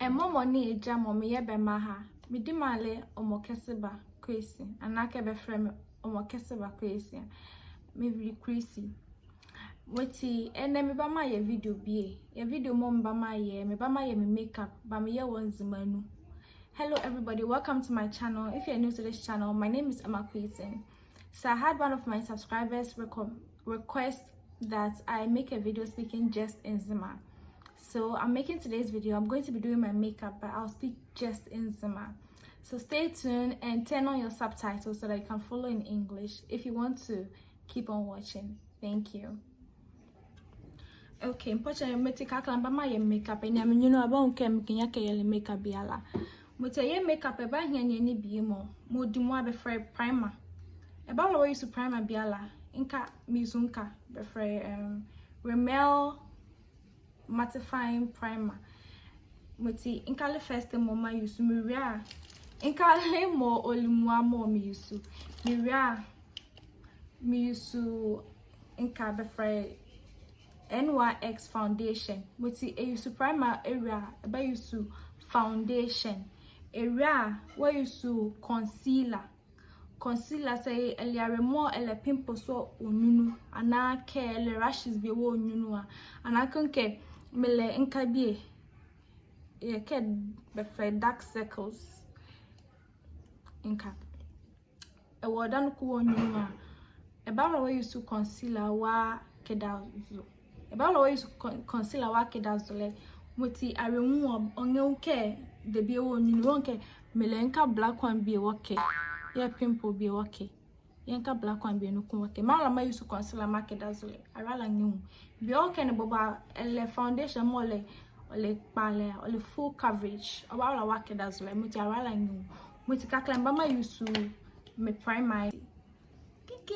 momo ni eja momo ye be maha midimale omokeseba kwesi anaka be frem omokeseba kwesi me vili kwesi wati ene me ba ma ye video bie ye video mo me ba ma ye me makeup ba me ye won Nzema. Hello everybody, welcome to my channel. If you're new to this channel, my name is Nzema. So I had one of my subscribers request that I make a video speaking just in Nzema. So I'm making today's video. I'm going to be doing my makeup, but I'll speak just in Nzema. So stay tuned and turn on your subtitles so that you can follow in English if you want to keep on watching. Thank you. Okay, important metika klamba ma ye makeup and I'm about kinya ke makeup biala. But ye makeup eba hia ni bi mo di mo abefre primer. Eba lo use primer biala inka mizunka befre Rimmel mattifying primer. Muti inka le first mama use miria inka le mo olimwa mo mi use miria mi use inka befre NYX foundation. Muti e use primer area eba use foundation area where use concealer say eliare more ele pimple so onunu ana ke ele rashes be wo onunu ana konke mele nka bie ye ke be dark circles nka e wodan ku onunu e ba ro use concealer wa kedazo e ba ro use concealer wa kedazo le muti aremu onye ke de bie wo onunu wonke mele nka black one bie woke ya pimple be okay yanka black one be no kun okay mala ma use concealer market azole arala nyu be okay ne boba ele foundation mo le pale ole full coverage oba ala market azole muti arala nyu muti kakla mba ma use me primer kiki.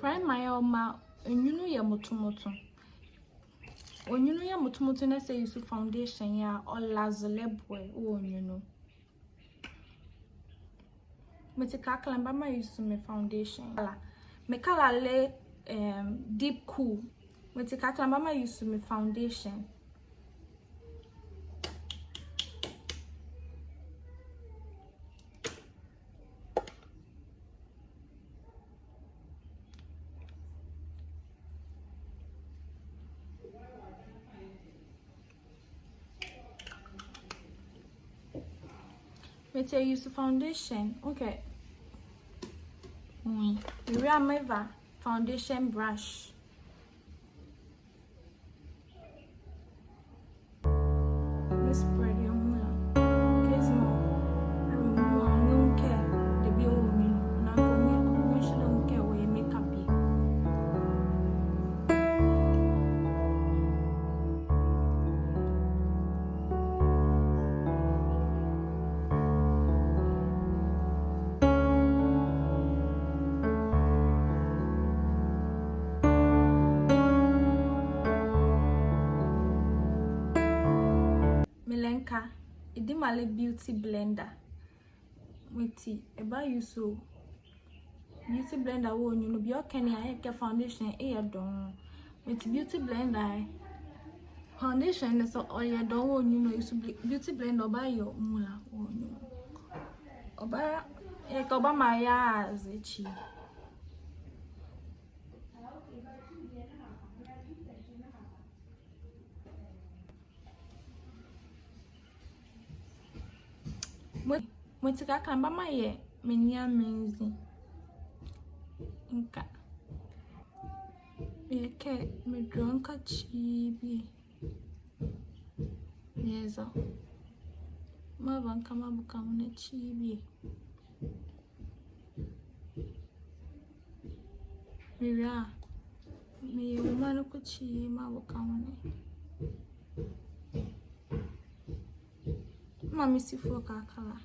Prime my oma onyunu ya mutumoto onyunu ya mutumoto na say use foundation ya olazole boy onyunu metika klamba ma use me foundation la me kala le deep cool metika klamba ma use me foundation Let's use the foundation. Okay. We remove my foundation brush. Let's spread your mirror. Case more. I don't care. The be all me. And I'm going to don't care where you make up be. Milenka, idimale beauty blender. Witi, eba use beauty blender wo you know be okay ni ke foundation e don. With beauty blender foundation is all you don wo you know use beauty blender oba yo mula wo you know. Oba e ka oba ma ya azichi. Mutika kamba ma ye menia menzi nka ye ke me dronka chibi yezo ma banka ma buka mune chibi mira me umano ko chi ma buka mune mami sifu kakala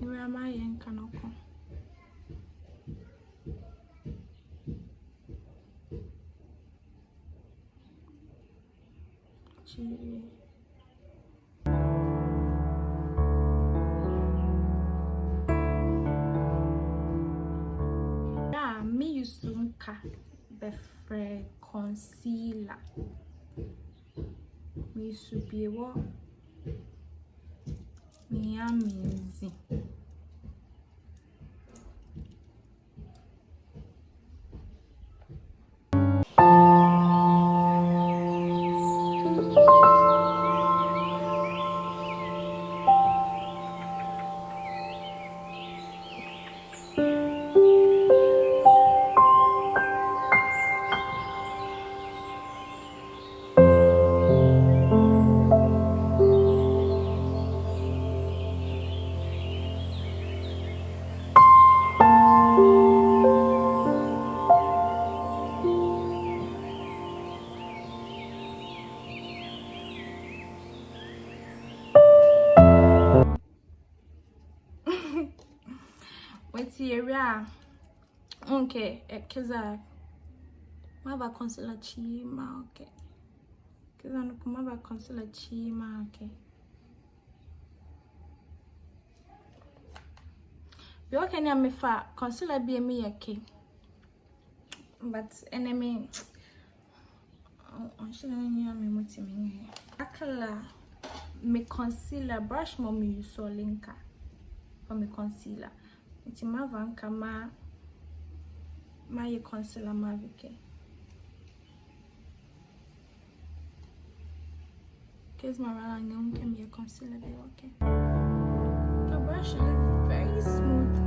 Where am I in Kanoko? Yeah, me used to the free concealer. Me used to be what? Me amazing. What's the area? Okay, Kiza. Mava concealer chima, okay. Kiza no kumava concealer chima, okay. Be okay na me fa concealer be me yake. But enemy on shine me mutimi. Akala me concealer brush mo me use linka for me concealer. Iti mavanka ma ye concealer mavike. Cause my rang can be a concealer be okay. The brush is very smooth.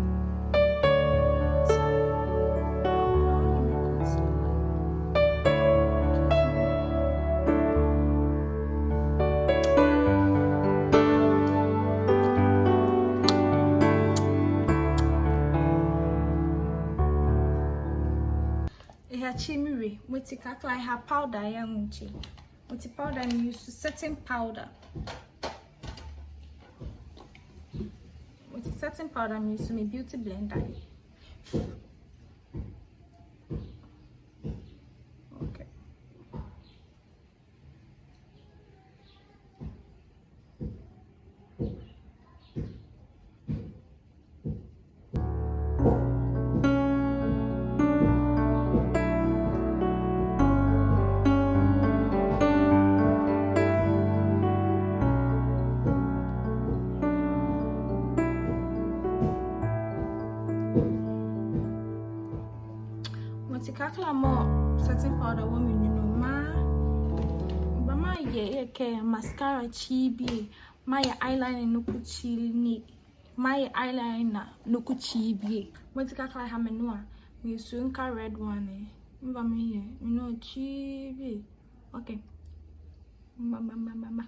Chimiri, we take like her powder, young chi. We take powder and use setting powder. We take setting powder and use my beauty blender. Okay. Kakla more setting powder woman, you know, ma ye mascara chibi, my eyeliner no kuchili, my eyeliner no kuchibi. When kakla hamenua, we soon ka red one, you know, chibi. Okay, mama.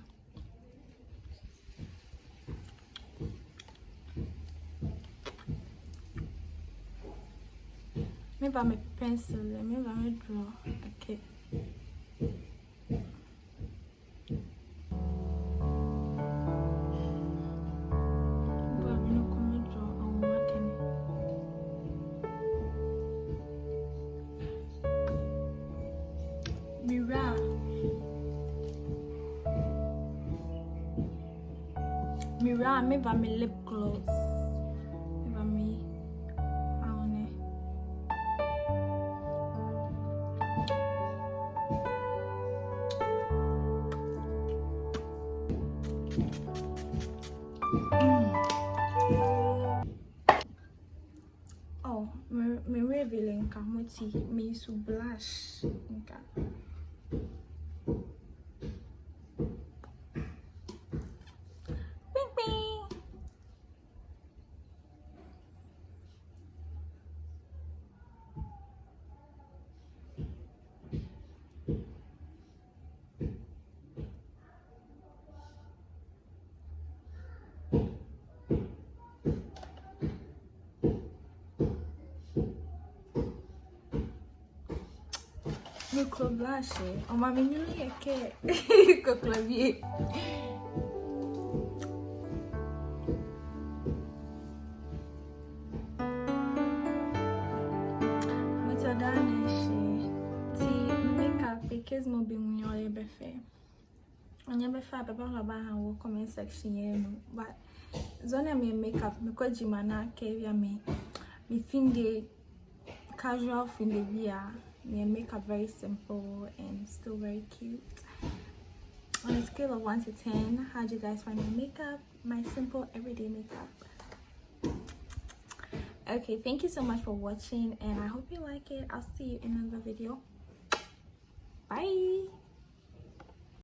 Maybe I'm a pencil, maybe I'm a draw. Okay. Mirror, maybe I'm a lip gloss. Oh, me revealing kamuti me su blush nka. Micro blush, on m'a mis une que clavier. case mo be when you be fair. On your be fair, papa have comment section here, but zone me makeup because Jimana carry me fin the casual fin the beer. Me makeup very simple and still very cute. On a scale of 1 to 10, how do you guys find my makeup? My simple everyday makeup. Okay, thank you so much for watching, and I hope you like it. I'll see you in another video. Bye.